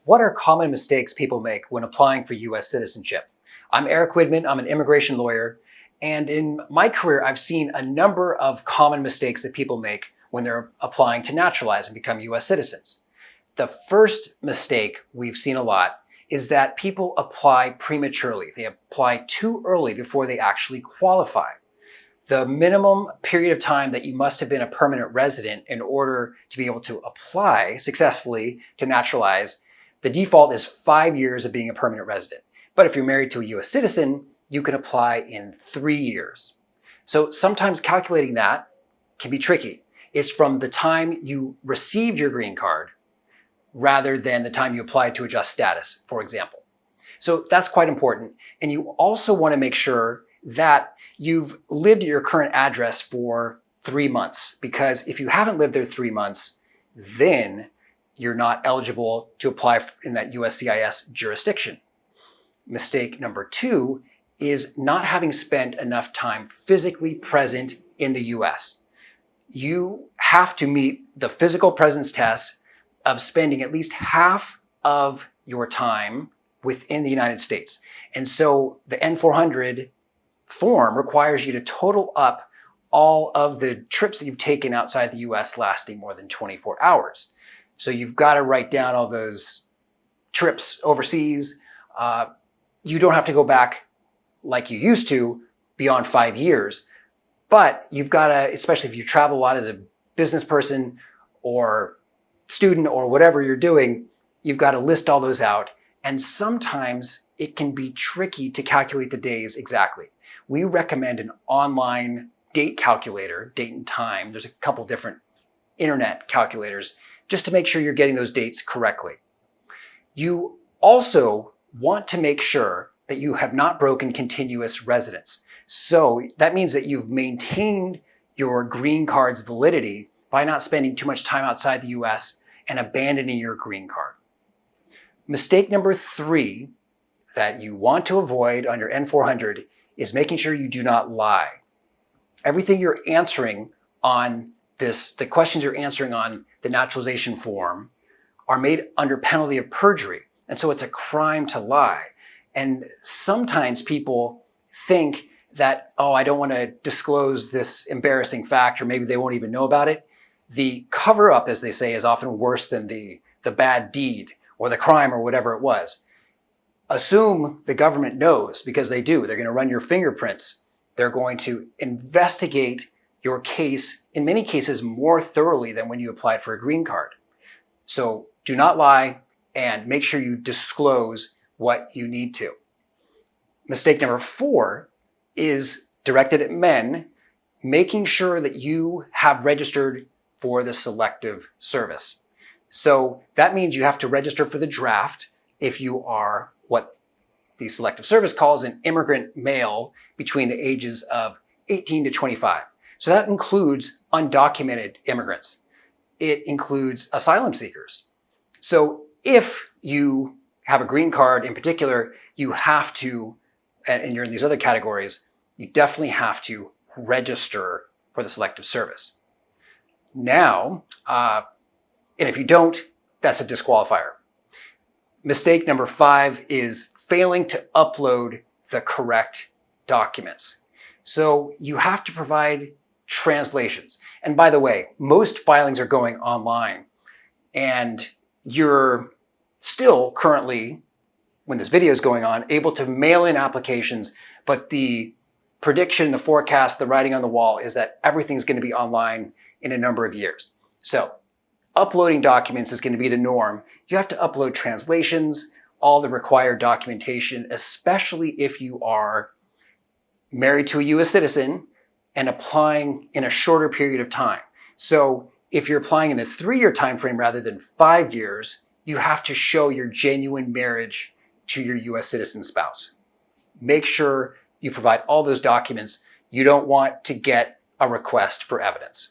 What are common mistakes people make when applying for U.S. citizenship? I'm Erick Widman. I'm an immigration lawyer. And in my career, I've seen a number of common mistakes that people make when they're applying to naturalize and become U.S. citizens. The first mistake we've seen a lot is that people apply prematurely. They apply too early before they actually qualify. The minimum period of time that you must have been a permanent resident in order to be able to apply successfully to naturalize, the default is 5 years of being a permanent resident. But if you're married to a U.S. citizen, you can apply in 3 years. So sometimes calculating that can be tricky. It's from the time you received your green card rather than the time you applied to adjust status, for example. So that's quite important. And you also want to make sure that you've lived at your current address for 3 months, because if you haven't lived there 3 months, then you're not eligible to apply in that USCIS jurisdiction. Mistake number 2 is not having spent enough time physically present in the US. You have to meet the physical presence test of spending at least half of your time within the United States. And so the N-400 form requires you to total up all of the trips that you've taken outside the US lasting more than 24 hours. So you've got to write down all those trips overseas. You don't have to go back like you used to beyond 5 years, but you've got to, especially if you travel a lot as a business person or student or whatever you're doing, you've got to list all those out. And sometimes it can be tricky to calculate the days exactly. We recommend an online date calculator, date and time. There's a couple different internet calculators just to make sure you're getting those dates correctly. You also want to make sure that you have not broken continuous residence. So that means that you've maintained your green card's validity by not spending too much time outside the US and abandoning your green card. Mistake number 3 that you want to avoid on your N-400 is making sure you do not lie. Everything you're answering on this, the questions you're answering on the naturalization form are made under penalty of perjury. And so it's a crime to lie. And sometimes people think that, oh, I don't want to disclose this embarrassing fact, or maybe they won't even know about it. The cover up, as they say, is often worse than the bad deed or the crime or whatever it was. Assume the government knows, because they do. They're going to run your fingerprints. They're going to investigate your case, in many cases, more thoroughly than when you applied for a green card. So do not lie and make sure you disclose what you need to. Mistake number 4 is directed at men, making sure that you have registered for the Selective Service. So that means you have to register for the draft if you are what the Selective Service calls an immigrant male between the ages of 18 to 25. So that includes undocumented immigrants. It includes asylum seekers. So if you have a green card in particular, you have to, and you're in these other categories, you definitely have to register for the Selective Service. Now, and if you don't, that's a disqualifier. Mistake number 5 is failing to upload the correct documents. So you have to provide translations. And by the way, most filings are going online, and you're still currently, when this video is going on, able to mail in applications, but the prediction, the forecast, the writing on the wall is that everything's going to be online in a number of years. So uploading documents is going to be the norm. You have to upload translations, all the required documentation, especially if you are married to a U.S. citizen and applying in a shorter period of time. So if you're applying in a 3-year time frame rather than 5 years, you have to show your genuine marriage to your U.S. citizen spouse. Make sure you provide all those documents. You don't want to get a request for evidence.